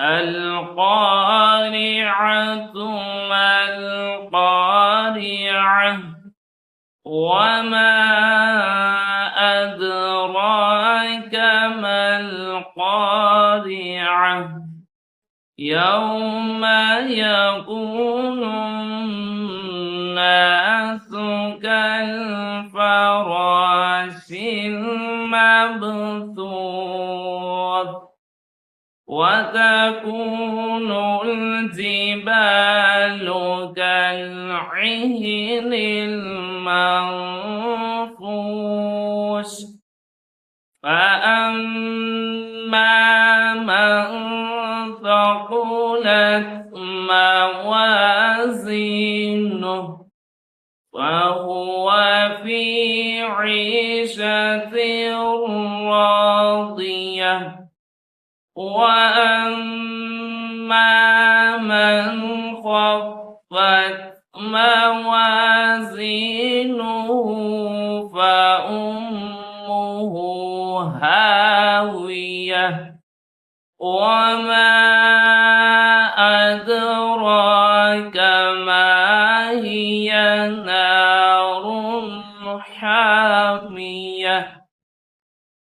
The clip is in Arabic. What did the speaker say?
القارعة ما القارعة وما أدراك ما القارعة يوم يكون الناس كالفراش المبثوث وتكون الجبال كالعهن المنفوش فأما من ثقلت موازينه فهو في عيشة راضية وأما من خفت موازينه فأمه هاوية وما أدراك ما هي نار حامية